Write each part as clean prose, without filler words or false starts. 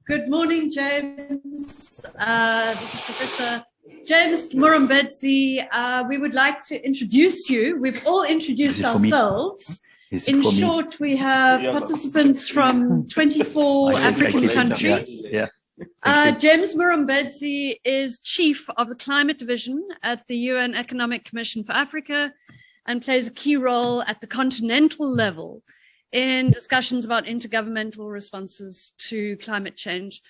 Good morning, James. This is Professor James Murombedzi. We would like to introduce you. We've all introduced ourselves. In short, we have participants from 24 African countries. James Murombedzi is Chief of the Climate Division at the UN Economic Commission for Africa and plays a key role at the continental level in discussions about intergovernmental responses to climate change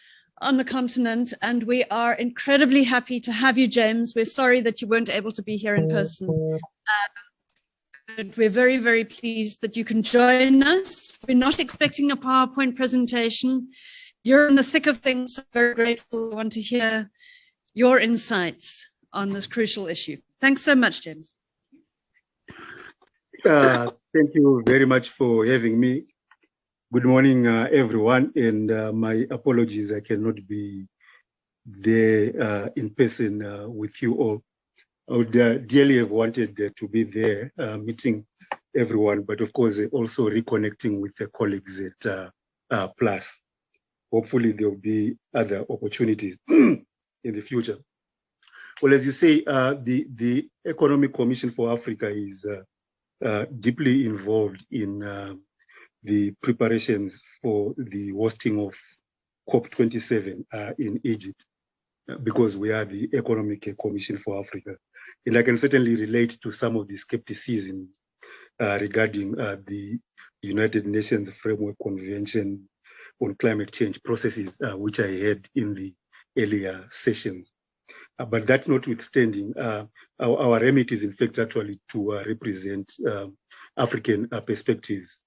on the continent. And we are incredibly happy to have you, James. We're sorry that you weren't able to be here in person. But we're very, very pleased that you can join us. We're not expecting a PowerPoint presentation. You're in the thick of things. So very grateful. We want to hear your insights on this crucial issue. Thanks so much, James. Thank you very much for having me. Good morning, everyone, and my apologies, I cannot be there in person with you all. I would dearly have wanted to be there meeting everyone, but of course also reconnecting with the colleagues at PLAAS. Hopefully there will be other opportunities in the future. Well, as you say, the Economic Commission for Africa is deeply involved in the preparations for the hosting of COP27 in Egypt, because we are the Economic Commission for Africa. And I can certainly relate to some of the skepticism regarding the United Nations Framework Convention on Climate Change processes, which I had in the earlier sessions. But that notwithstanding, our remit is in fact actually to represent African perspectives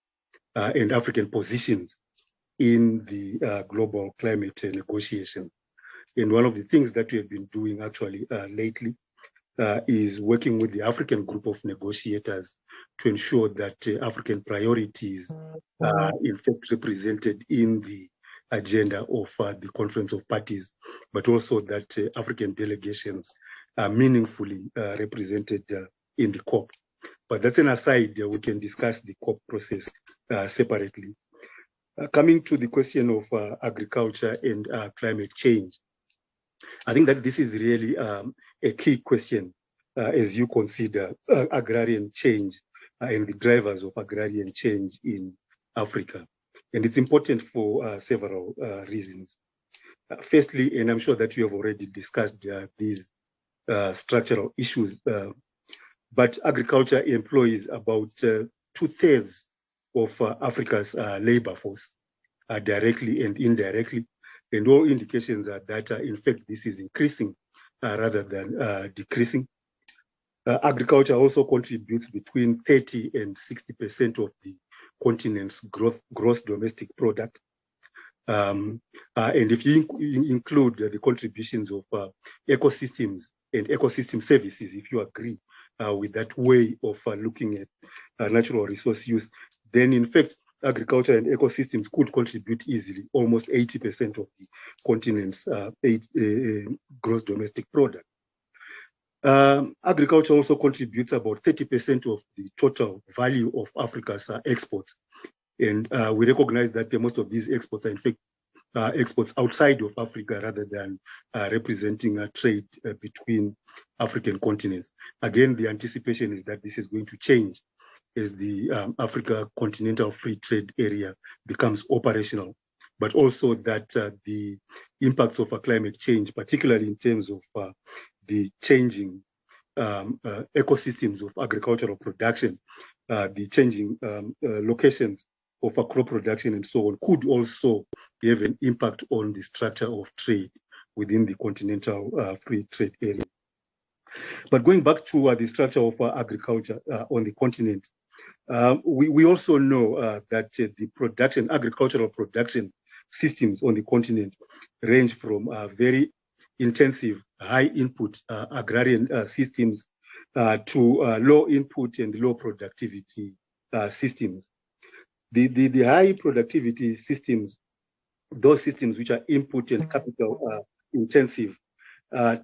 and African positions in the global climate negotiation. And one of the things that we have been doing actually lately is working with the African group of negotiators to ensure that African priorities are in fact represented in the agenda of the Conference of Parties, but also that African delegations are meaningfully represented in the COP. But that's an aside. We can discuss the COP process separately. Coming to the question of agriculture and climate change, I think that this is really a key question as you consider agrarian change and the drivers of agrarian change in Africa. And it's important for several reasons. Firstly, and I'm sure that you have already discussed these structural issues, but agriculture employs about 2/3 of Africa's labor force, directly and indirectly. And all indications are that, in fact, this is increasing rather than decreasing. Agriculture also contributes between 30 and 60% of the continent's gross domestic product. And if you include the contributions of ecosystems and ecosystem services, if you agree with that way of looking at natural resource use, then in fact, agriculture and ecosystems could contribute easily almost 80% of the continent's gross domestic product. Agriculture also contributes about 30% of the total value of Africa's exports. And we recognize that most of these exports are in fact exports outside of Africa rather than representing a trade between African continents. Again, the anticipation is that this is going to change as the Africa Continental Free Trade Area becomes operational, but also that the impacts of climate change, particularly in terms of the changing ecosystems of agricultural production, the changing locations of crop production and so on, could also have an impact on the structure of trade within the continental free trade area. But going back to the structure of agriculture on the continent, we also know that the production, agricultural production systems on the continent range from very intensive, high input agrarian systems to low input and low productivity systems. The high productivity systems, those systems which are input and capital intensive,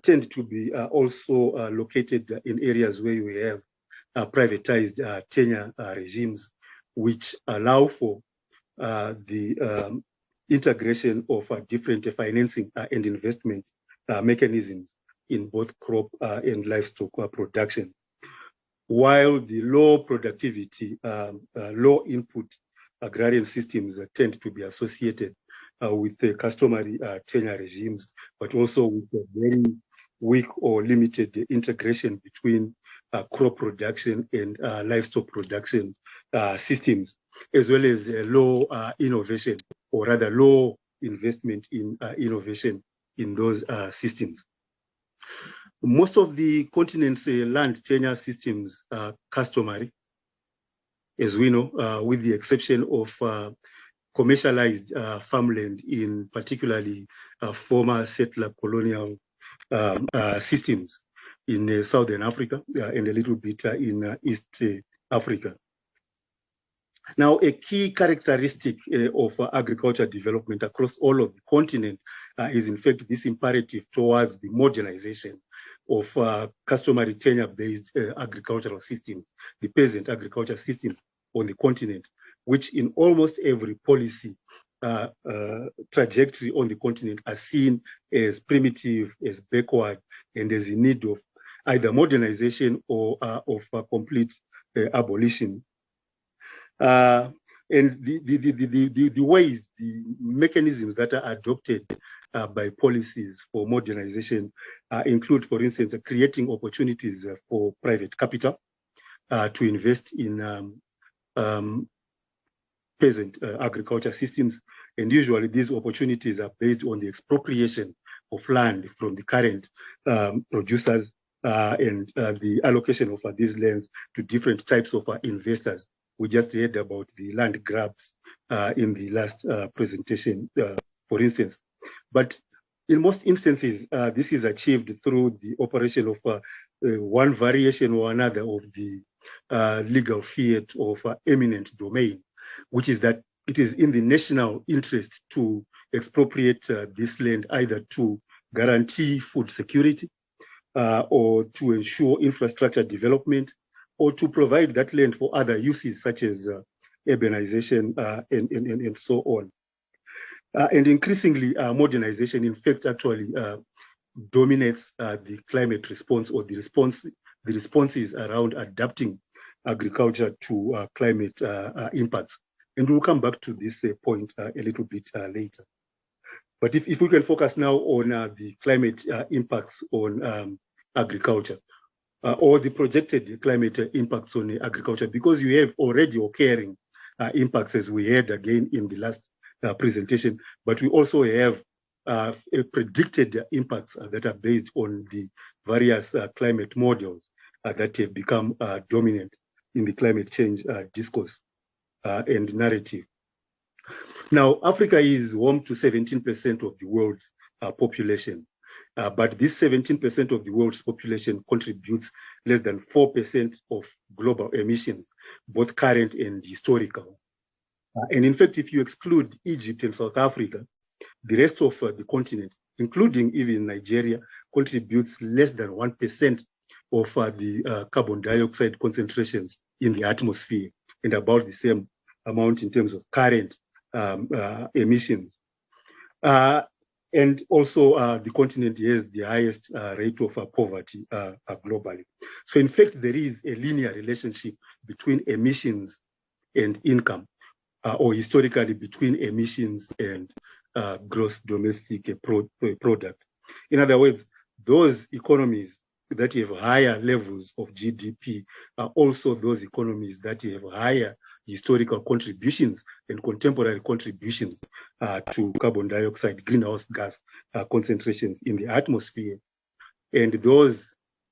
tend to be also located in areas where we have privatized tenure regimes, which allow for the integration of different financing and investment mechanisms in both crop and livestock production. While the low productivity, low input agrarian systems tend to be associated with the customary tenure regimes, but also with a very weak or limited integration between crop production and livestock production systems, as well as low innovation, or rather low investment in innovation in those systems. Most of the continent's land tenure systems are customary, as we know, with the exception of commercialized farmland in particularly former settler colonial systems in Southern Africa and a little bit in East Africa. Now, a key characteristic of agriculture development across all of the continent is in fact this imperative towards the modernization of customary tenure-based agricultural systems, the peasant agriculture systems on the continent, which in almost every policy trajectory on the continent are seen as primitive, as backward, and as in need of either modernization or of complete abolition. And the ways, the mechanisms that are adopted by policies for modernization include, for instance, creating opportunities for private capital to invest in peasant agriculture systems. And usually these opportunities are based on the expropriation of land from the current producers and the allocation of these lands to different types of investors. We just heard about the land grabs in the last presentation, for instance. But in most instances, this is achieved through the operation of one variation or another of the legal fiat of eminent domain, which is that it is in the national interest to expropriate this land either to guarantee food security or to ensure infrastructure development, or to provide that land for other uses such as urbanization and so on. And increasingly, modernization, in fact, actually dominates the climate response, or the responses around adapting agriculture to climate impacts. And we'll come back to this point a little bit later. But if we can focus now on the climate impacts on agriculture, or the projected climate impacts on agriculture, because you have already occurring impacts, as we heard again in the last presentation, but we also have predicted impacts that are based on the various climate models that have become dominant in the climate change discourse and narrative. Now, Africa is home to 17% of the world's population. But this 17% of the world's population contributes less than 4% of global emissions, both current and historical. And in fact, if you exclude Egypt and South Africa, the rest of the continent, including even Nigeria, contributes less than 1% of the carbon dioxide concentrations in the atmosphere, and about the same amount in terms of current emissions. And also the continent has the highest rate of poverty globally. So in fact, there is a linear relationship between emissions and income, or historically between emissions and gross domestic product. In other words, those economies that have higher levels of GDP are also those economies that have higher historical contributions and contemporary contributions to carbon dioxide, greenhouse gas concentrations in the atmosphere. And those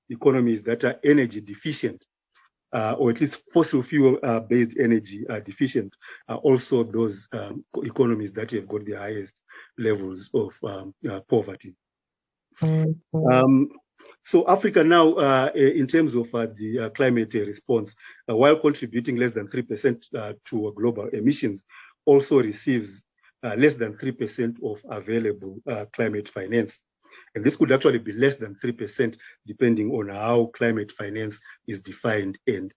economies that are energy deficient, or at least fossil fuel-based energy deficient, are also those economies that have got the highest levels of poverty. So Africa now, in terms of the climate response, while contributing less than 3% to global emissions, also receives less than 3% of available climate finance. And this could actually be less than 3%, depending on how climate finance is defined and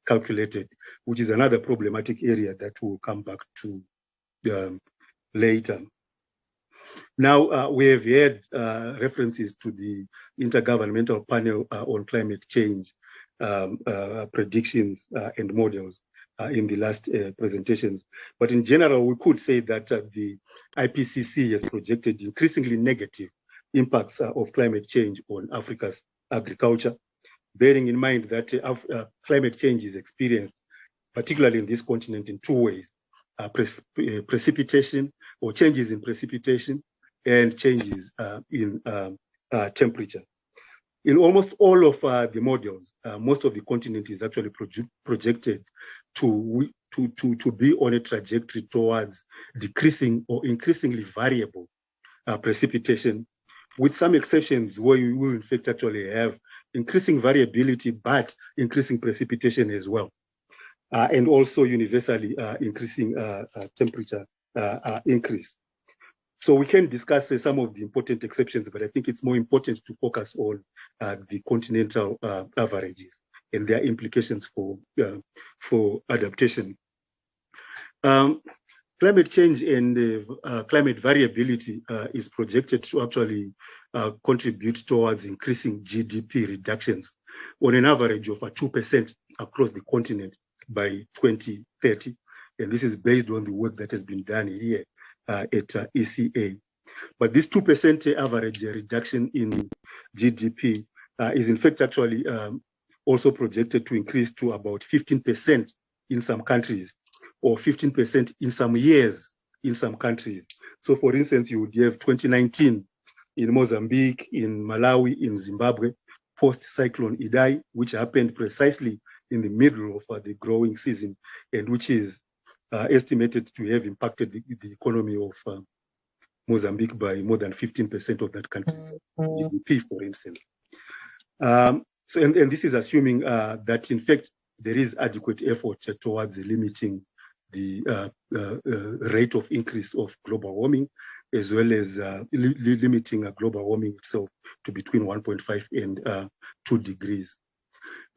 calculated, which is another problematic area that we'll come back to later. Now, we have had references to the Intergovernmental Panel on Climate Change predictions and models in the last presentations. But in general, we could say that the IPCC has projected increasingly negative impacts of climate change on Africa's agriculture, bearing in mind that climate change is experienced, particularly in this continent, in two ways: precipitation or changes in precipitation and changes in temperature. In almost all of the models, most of the continent is actually projected to be on a trajectory towards decreasing or increasingly variable precipitation, with some exceptions where you will in fact actually have increasing variability, but increasing precipitation as well. And also universally increasing temperature increase. So we can discuss some of the important exceptions, but I think it's more important to focus on the continental averages and their implications for adaptation. Climate change and climate variability is projected to actually contribute towards increasing GDP reductions on an average of 2% across the continent by 2030. And this is based on the work that has been done here at ECA. But this 2% average reduction in GDP is in fact actually also projected to increase to about 15% in some countries, or 15% in some years in some countries. So for instance, you would have 2019 in Mozambique, in Malawi, in Zimbabwe, post-cyclone Idai, which happened precisely in the middle of the growing season, and which is estimated to have impacted the economy of Mozambique by more than 15% of that country's GDP, for instance. So, and this is assuming that, in fact, there is adequate effort towards limiting the rate of increase of global warming, as well as limiting global warming itself to between 1.5 and 2 degrees.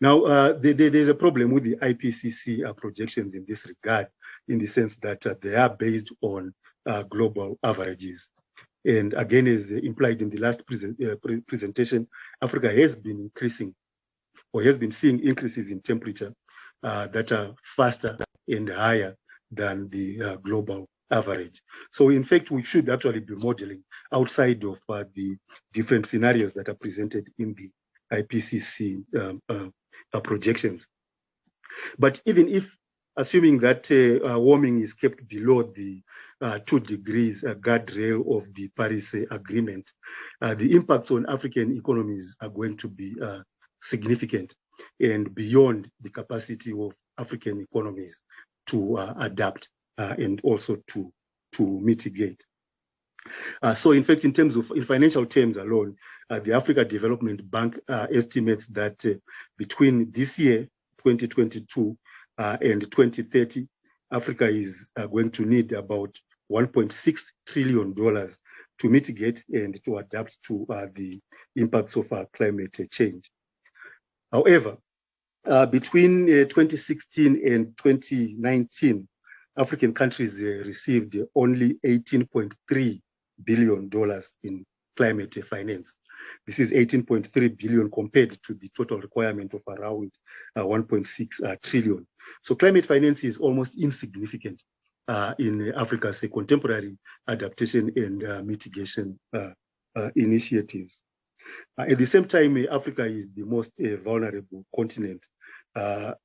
Now, there's a problem with the IPCC projections in this regard, in the sense that they are based on global averages. And again, as implied in the last presentation, Africa has been increasing, or has been seeing increases in temperature that are faster and higher than the global average. So in fact, we should actually be modeling outside of the different scenarios that are presented in the IPCC projections. But even if, assuming that warming is kept below the 2 degrees guardrail of the Paris Agreement, the impacts on African economies are going to be significant and beyond the capacity of African economies to adapt and also to mitigate. So in fact, in financial terms alone, the Africa Development Bank estimates that between this year, 2022, and 2030, Africa is going to need about $1.6 trillion to mitigate and to adapt to the impacts of climate change. However, between 2016 and 2019, African countries received only $18.3 billion in climate finance. This is 18.3 billion compared to the total requirement of around 1.6 trillion. So climate finance is almost insignificant in Africa's contemporary adaptation and mitigation initiatives. At the same time, Africa is the most vulnerable continent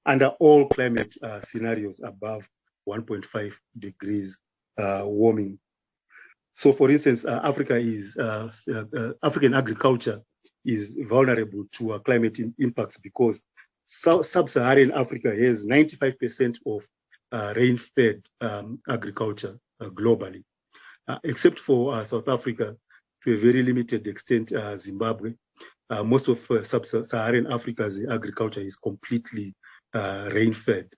under all climate scenarios above 1.5 degrees warming. So, for instance, African agriculture is vulnerable to climate impacts because sub-Saharan Africa has 95% of rain-fed agriculture globally, except for South Africa, to a very limited extent, Zimbabwe. Most of sub-Saharan Africa's agriculture is completely rain-fed.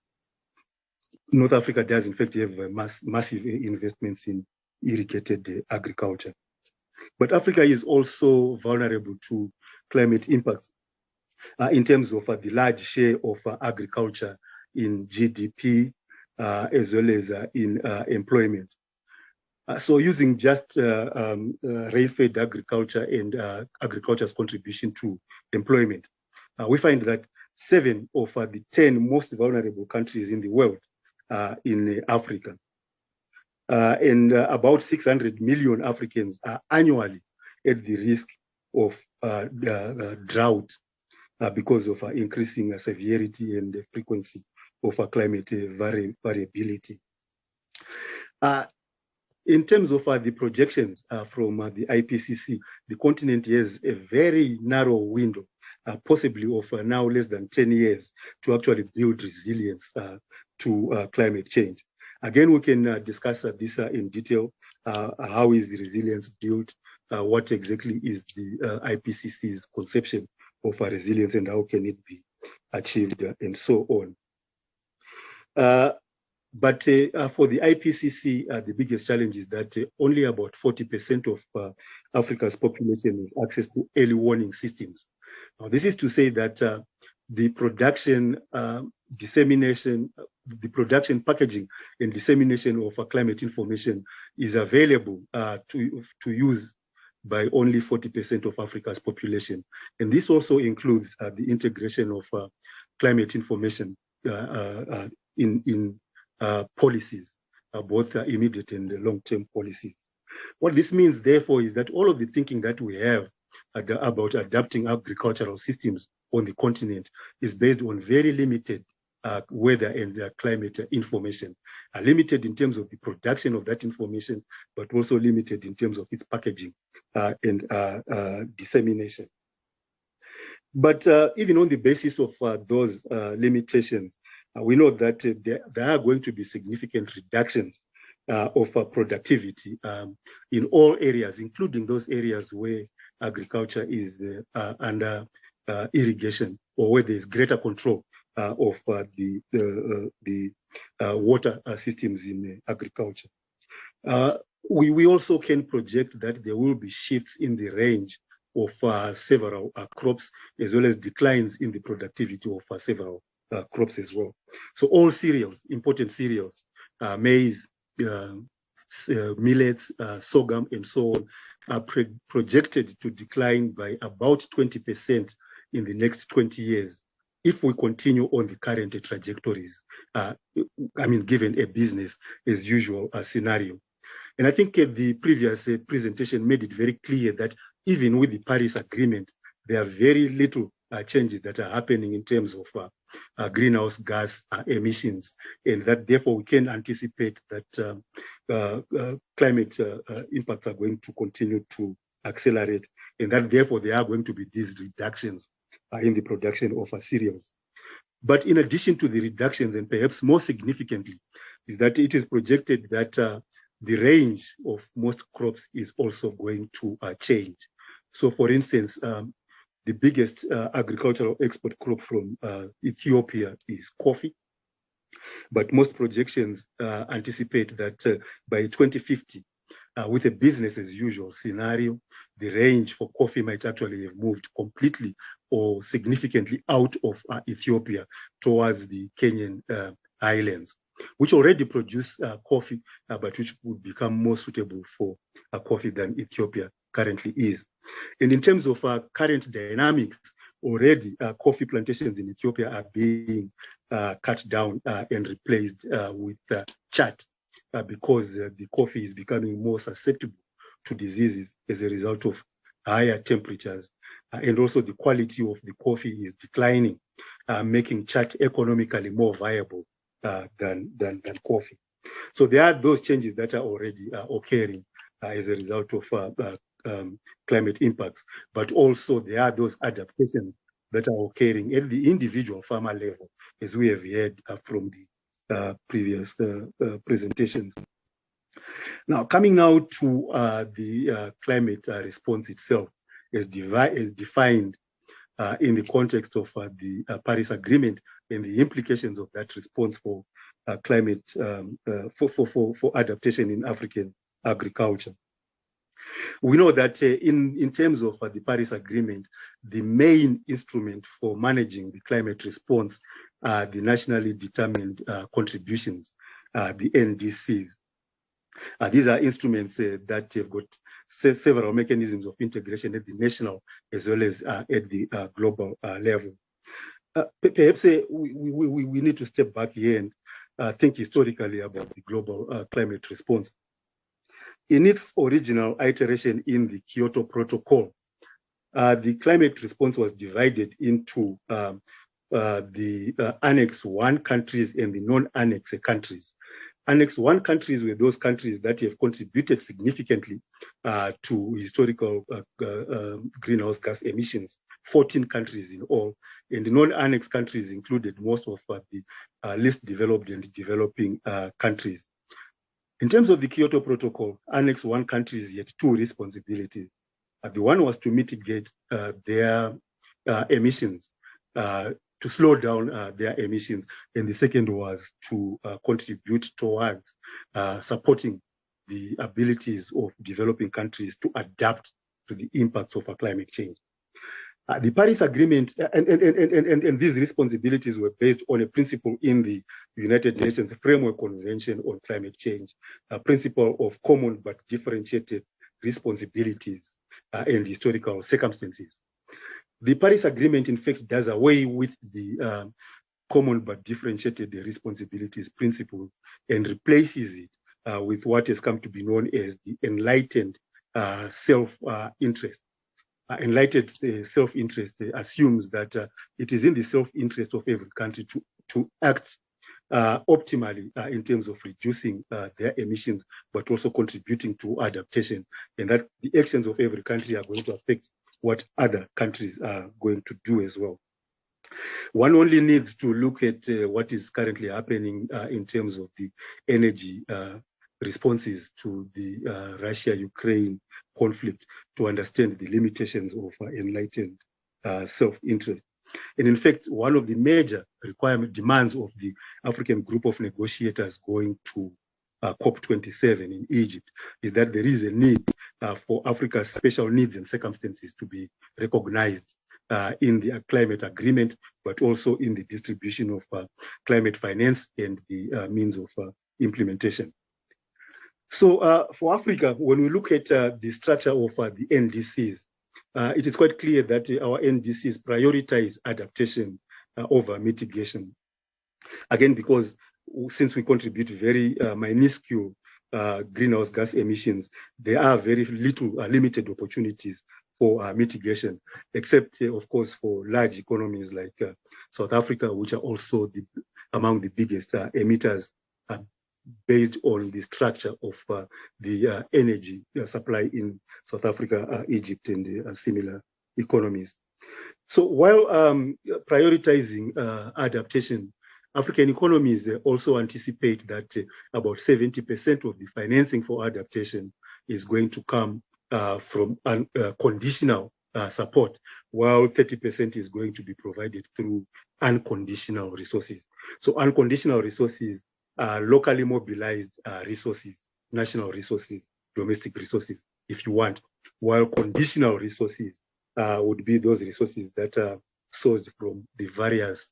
North Africa does, in fact, have massive investments in irrigated agriculture. But Africa is also vulnerable to climate impacts in terms of the large share of agriculture in GDP as well as in employment. So using just rail-fed agriculture and agriculture's contribution to employment, we find that 7 of the 10 most vulnerable countries in the world are in Africa. And about 600 million Africans are annually at the risk of drought because of increasing severity and frequency of climate variability. In terms of the projections from the IPCC, the continent has a very narrow window, possibly of now less than 10 years, to actually build resilience to climate change. Again, we can discuss this in detail. How is the resilience built? What exactly is the IPCC's conception of resilience, and how can it be achieved, and so on. But for the IPCC, the biggest challenge is that only about 40% of Africa's population has access to early warning systems. Now, this is to say that the production, dissemination, the production, packaging, and dissemination of climate information is available to use by only 40% of Africa's population. And this also includes the integration of climate information in policies, both immediate and long-term policies. What this means, therefore, is that all of the thinking that we have about adapting agricultural systems on the continent is based on very limited weather and climate information, limited in terms of the production of that information, but also limited in terms of its packaging and dissemination. But even on the basis of those limitations, we know that there are going to be significant reductions of productivity in all areas, including those areas where agriculture is under irrigation, or where there is greater control of the water systems in agriculture. We also can project that there will be shifts in the range of several crops, as well as declines in the productivity of several crops as well. So all cereals, important cereals, maize, millets, sorghum, and so on, are projected to decline by about 20% in the next 20 years if we continue on the current trajectories, given a business as usual scenario. And I think the previous presentation made it very clear that even with the Paris Agreement, there are very little changes that are happening in terms of greenhouse gas emissions, and that therefore we can anticipate that climate impacts are going to continue to accelerate, and that therefore there are going to be these reductions in the production of cereals. But in addition to the reductions, and perhaps more significantly, is that it is projected that the range of most crops is also going to change. So for instance, the biggest agricultural export crop from Ethiopia is coffee. But most projections anticipate that by 2050, with a business as usual scenario, the range for coffee might actually have moved completely or significantly out of Ethiopia towards the Kenyan highlands, which already produce coffee, but which would become more suitable for coffee than Ethiopia currently is. And in terms of current dynamics, already coffee plantations in Ethiopia are being cut down and replaced with chat because the coffee is becoming more susceptible to diseases as a result of higher temperatures. And also the quality of the coffee is declining, making chat economically more viable than coffee. So there are those changes that are already occurring as a result of climate impacts, but also there are those adaptations that are occurring at the individual farmer level, as we have heard from the previous presentations. Now, coming now to the climate response itself, as defined in the context of the Paris Agreement and the implications of that response for climate, for adaptation in African agriculture. We know that in terms of the Paris Agreement, the main instrument for managing the climate response are the nationally determined contributions, the NDCs. These are instruments that have got several mechanisms of integration at the national as well as at the global level. Perhaps we need to step back here and think historically about the global climate response. In its original iteration in the Kyoto Protocol, the climate response was divided into the Annex 1 countries and the non-Annex countries. Annex 1 countries were those countries that have contributed significantly to historical greenhouse gas emissions, 14 countries in all. And the non-Annex countries included most of the least developed and developing countries. In terms of the Kyoto Protocol, Annex 1 countries had two responsibilities. The one was to mitigate their emissions, to slow down their emissions, and the second was to contribute towards supporting the abilities of developing countries to adapt to the impacts of climate change. The Paris Agreement and these responsibilities were based on a principle in the United Nations Framework Convention on Climate Change, a principle of common but differentiated responsibilities and historical circumstances. The Paris Agreement, in fact, does away with the common but differentiated responsibilities principle and replaces it with what has come to be known as the enlightened self-interest. Enlightened self-interest assumes that it is in the self-interest of every country to act optimally in terms of reducing their emissions, but also contributing to adaptation, and that the actions of every country are going to affect what other countries are going to do as well. One only needs to look at what is currently happening in terms of the energy responses to the Russia-Ukraine conflict to understand the limitations of enlightened self-interest. And in fact, one of the major demands of the African group of negotiators going to COP27 in Egypt is that there is a need for Africa's special needs and circumstances to be recognized in the climate agreement, but also in the distribution of climate finance and the means of implementation. So for Africa, when we look at the structure of the NDCs, it is quite clear that our NDCs prioritize adaptation over mitigation. Again, because since we contribute very minuscule greenhouse gas emissions, there are very limited opportunities for mitigation, except, of course, for large economies like South Africa, which are also among the biggest emitters based on the structure of the energy supply in South Africa, Egypt, and similar economies. So while prioritizing adaptation, African economies also anticipate that about 70% of the financing for adaptation is going to come from conditional support, while 30% is going to be provided through unconditional resources. So unconditional resources are locally mobilized resources, national resources, domestic resources, if you want, while conditional resources would be those resources that are sourced from the various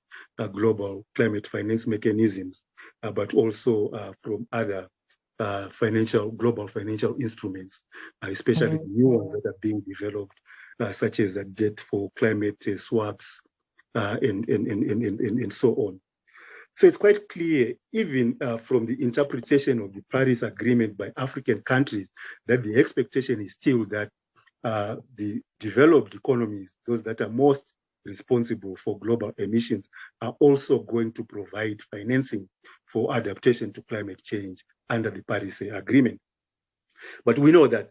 global climate finance mechanisms, but also from other global financial instruments, especially the new ones that are being developed, such as debt for climate swaps and so on. So it's quite clear, even from the interpretation of the Paris Agreement by African countries, that the expectation is still that the developed economies, those that are most responsible for global emissions, are also going to provide financing for adaptation to climate change under the Paris Agreement. But we know that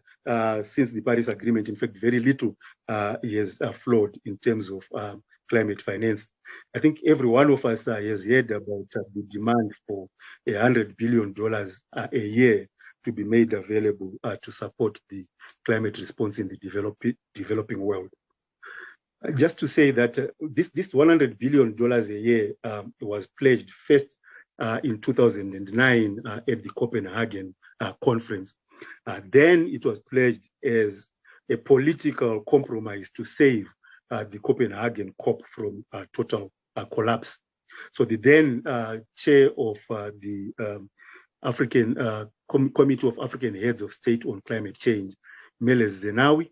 since the Paris Agreement, in fact, very little has flowed in terms of climate finance. I think every one of us has heard about the demand for $100 billion a year to be made available to support the climate response in the developing world. Just to say that this $100 billion a year was pledged first in 2009 at the Copenhagen conference. Then it was pledged as a political compromise to save the Copenhagen COP from total collapse. So the then chair of the African Committee of African Heads of State on Climate Change, Meles Zenawi,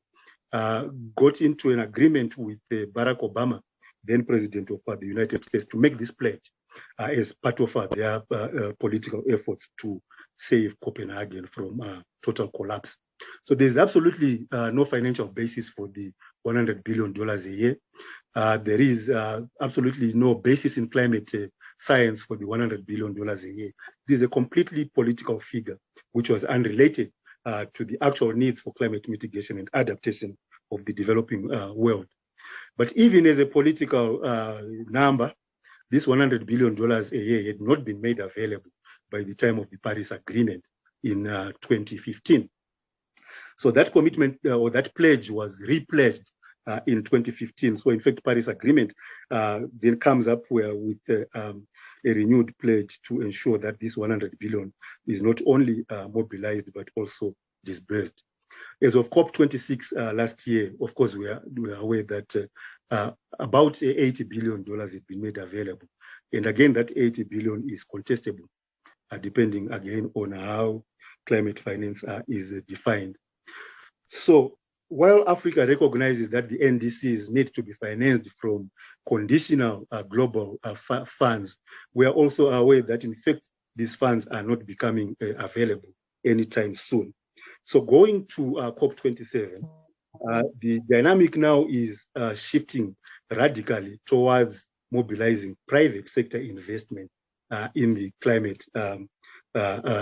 got into an agreement with Barack Obama, then President of the United States, to make this pledge as part of their political efforts to save Copenhagen from total collapse. So there's absolutely no financial basis for the $100 billion a year. There is absolutely no basis in climate science for the $100 billion a year. This is a completely political figure, which was unrelated to the actual needs for climate mitigation and adaptation of the developing world. But even as a political number, this $100 billion a year had not been made available by the time of the Paris Agreement in 2015. So that commitment or that pledge was repledged in 2015. So in fact, Paris Agreement then comes up with a renewed pledge to ensure that this 100 billion is not only mobilized, but also disbursed. As of COP26 last year, of course, we are aware that about $80 billion had been made available. And again, that 80 billion is contestable, depending again on how climate finance is defined. So while Africa recognizes that the NDCs need to be financed from conditional global funds, we are also aware that in fact, these funds are not becoming available anytime soon. So going to COP27, the dynamic now is shifting radically towards mobilizing private sector investment in the climate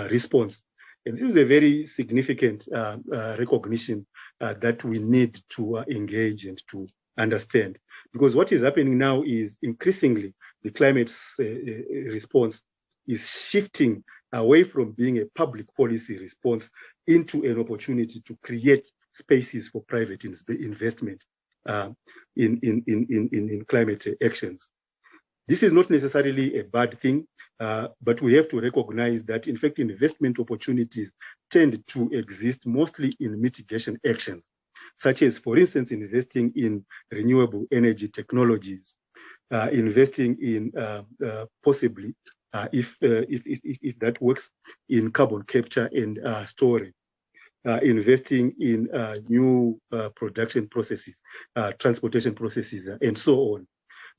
response. And this is a very significant recognition that we need to engage and to understand. Because what is happening now is increasingly the climate response is shifting away from being a public policy response into an opportunity to create spaces for private investment in climate actions. This is not necessarily a bad thing, but we have to recognize that, in fact, investment opportunities tend to exist mostly in mitigation actions, such as, for instance, investing in renewable energy technologies, investing in possibly, if that works, in carbon capture and storage, investing in new production processes, transportation processes, and so on,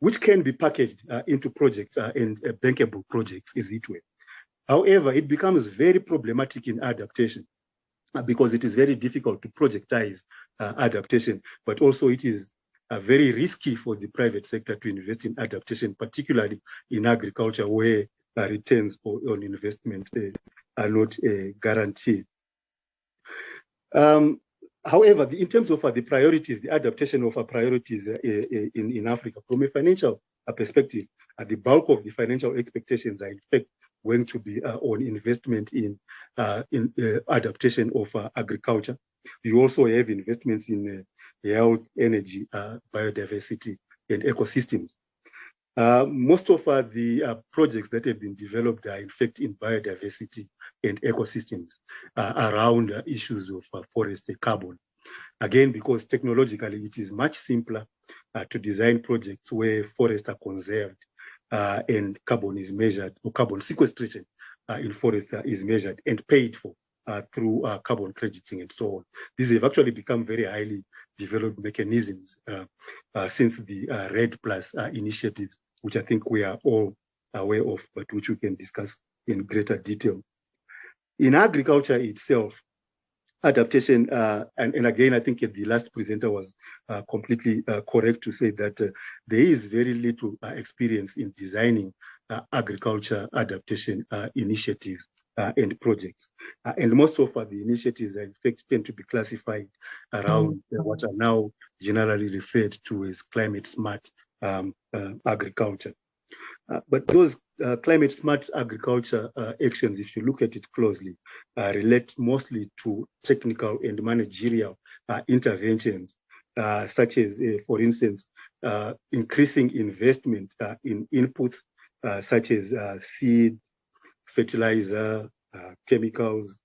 which can be packaged into projects and bankable projects, as it were. However, it becomes very problematic in adaptation because it is very difficult to projectize adaptation, but also it is very risky for the private sector to invest in adaptation, particularly in agriculture, where returns on investment are not guaranteed. However, in terms of the priorities, the adaptation of our priorities in Africa, from a financial perspective, the bulk of the financial expectations are in fact going to be on investment in adaptation of agriculture. You also have investments in health, energy, biodiversity, and ecosystems. Most of the projects that have been developed are in fact in biodiversity and ecosystems around issues of forest carbon. Again, because technologically it is much simpler to design projects where forests are conserved and carbon is measured, or carbon sequestration in forests is measured and paid for through carbon crediting and so on. These have actually become very highly developed mechanisms since the REDD+ initiatives, which I think we are all aware of, but which we can discuss in greater detail. In agriculture itself, adaptation, and again, I think the last presenter was completely correct to say that there is very little experience in designing agriculture adaptation initiatives and projects. And most of the initiatives in fact tend to be classified around what are now generally referred to as climate smart agriculture. But those climate smart agriculture actions, if you look at it closely, relate mostly to technical and managerial interventions, such as, for instance, increasing investment in inputs such as seed, fertilizer, chemicals,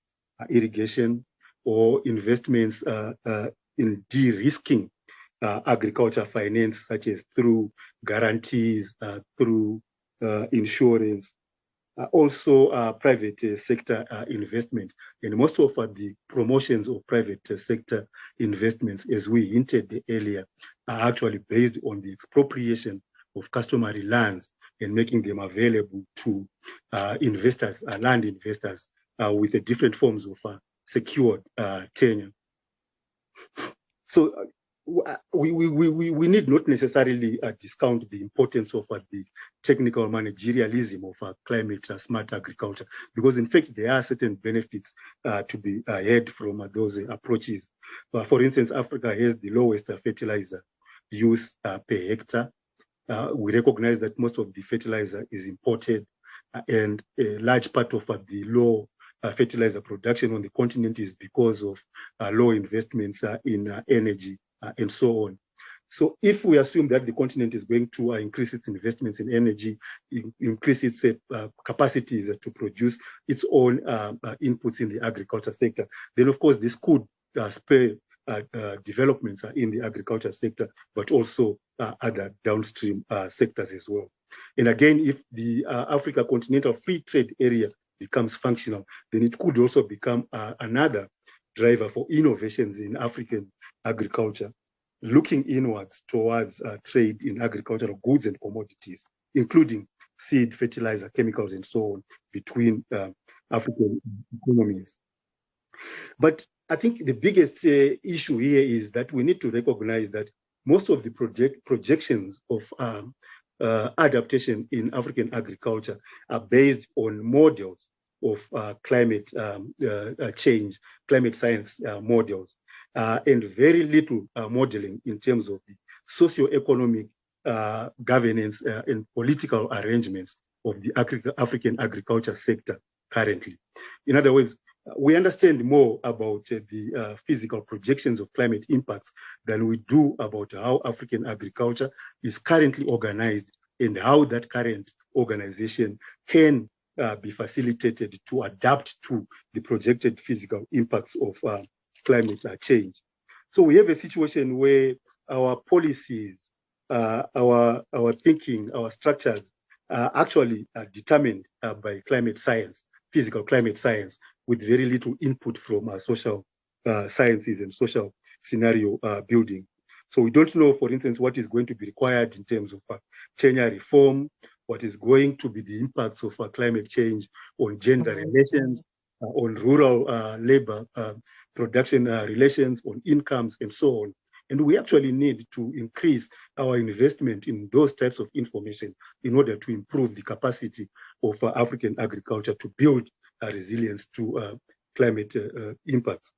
irrigation, or investments in de-risking agriculture finance, such as through guarantees, through insurance, also private sector investment. And most of the promotions of private sector investments, as we hinted earlier, are actually based on the expropriation of customary lands and making them available to investors, land investors, with the different forms of secured tenure. So we need not necessarily discount the importance of the technical managerialism of climate smart agriculture, because in fact there are certain benefits to be had from those approaches. For instance, Africa has the lowest fertilizer use per hectare. We recognize that most of the fertilizer is imported, and a large part of the low fertilizer production on the continent is because of low investments in energy and so on. So if we assume that the continent is going to increase its investments in energy, increase its capacities to produce its own inputs in the agriculture sector, then of course this could spur developments in the agriculture sector, but also other downstream sectors as well. And again, if the Africa Continental Free Trade Area becomes functional, then it could also become another driver for innovations in African agriculture, looking inwards towards trade in agricultural goods and commodities, including seed, fertilizer, chemicals, and so on, between African economies. But I think the biggest issue here is that we need to recognize that most of the projections of adaptation in African agriculture are based on models of climate change, climate science models, and very little modeling in terms of the socio-economic governance and political arrangements of the African agriculture sector currently. In other words, we understand more about the physical projections of climate impacts than we do about how African agriculture is currently organized and how that current organization can be facilitated to adapt to the projected physical impacts of climate change. So we have a situation where our policies, our thinking, our structures are actually determined by climate science, physical climate science, with very little input from social sciences and social scenario building. So we don't know, for instance, what is going to be required in terms of tenure reform, what is going to be the impacts of climate change on gender relations, on rural labor production relations, on incomes, and so on. And we actually need to increase our investment in those types of information in order to improve the capacity of African agriculture to build resilience to climate impacts.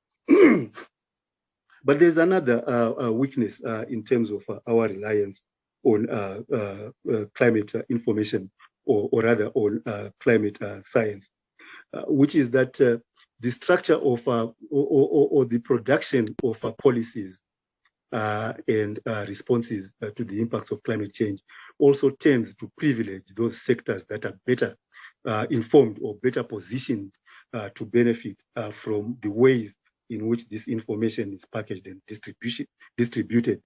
But there's another weakness in terms of our reliance on climate information, or rather on climate science, which is that the structure of or the production of policies and responses to the impacts of climate change also tends to privilege those sectors that are better informed or better positioned to benefit from the ways in which this information is packaged and distributed.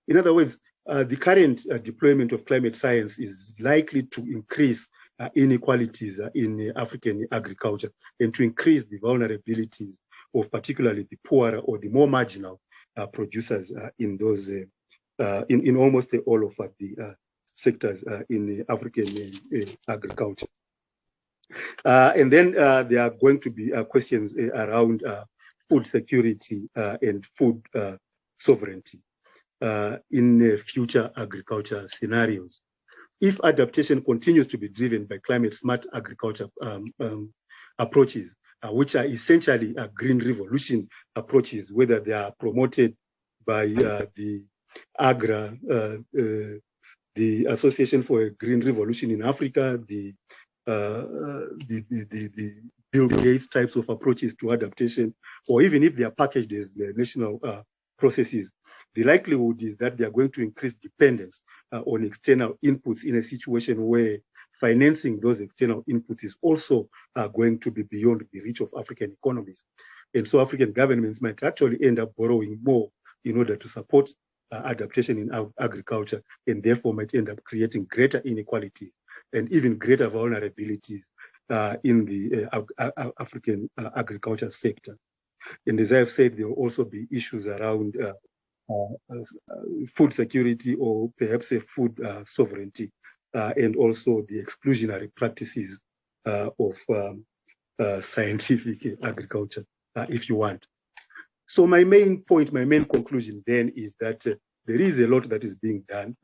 In other words, the current deployment of climate science is likely to increase inequalities in African agriculture and to increase the vulnerabilities of particularly the poorer or the more marginal producers in those in almost all of the sectors in African agriculture. And then there are going to be questions around food security and food sovereignty in future agriculture scenarios. If adaptation continues to be driven by climate smart agriculture approaches, which are essentially green revolution approaches, whether they are promoted by the the Association for a Green Revolution in Africa, the Bill Gates types of approaches to adaptation, or even if they are packaged as national processes, the likelihood is that they are going to increase dependence on external inputs in a situation where financing those external inputs is also going to be beyond the reach of African economies. And so African governments might actually end up borrowing more in order to support adaptation in agriculture, and therefore might end up creating greater inequalities and even greater vulnerabilities in the African agriculture sector. And as I've said, there will also be issues around food security, or perhaps a food sovereignty, and also the exclusionary practices of scientific agriculture, if you want. So my main point, my main conclusion then is that there is a lot that is being done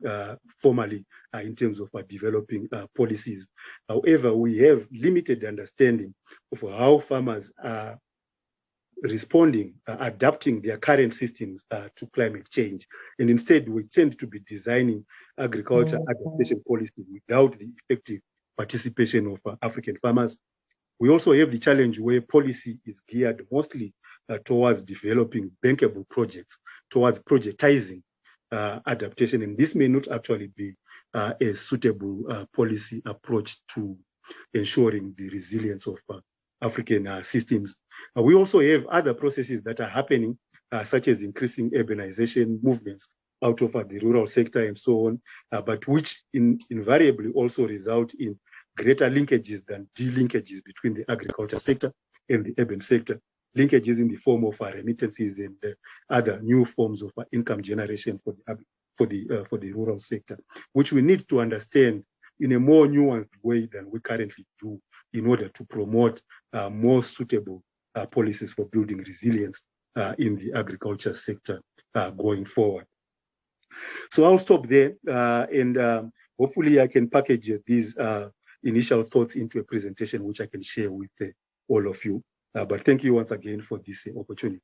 formally in terms of developing policies. However, we have limited understanding of how farmers are responding, adapting their current systems to climate change. And instead, we tend to be designing agriculture adaptation policies without the effective participation of African farmers. We also have the challenge where policy is geared mostly towards developing bankable projects, towards projectizing adaptation. And this may not actually be a suitable policy approach to ensuring the resilience of African systems. We also have other processes that are happening, such as increasing urbanization movements out of the rural sector and so on, but which invariably also result in greater linkages than delinkages between the agriculture sector and the urban sector. Linkages in the form of remittances and other new forms of income generation for the rural sector, which we need to understand in a more nuanced way than we currently do, in order to promote more suitable policies for building resilience in the agriculture sector going forward. So I'll stop there, and hopefully I can package these initial thoughts into a presentation which I can share with all of you. But thank you once again for this opportunity.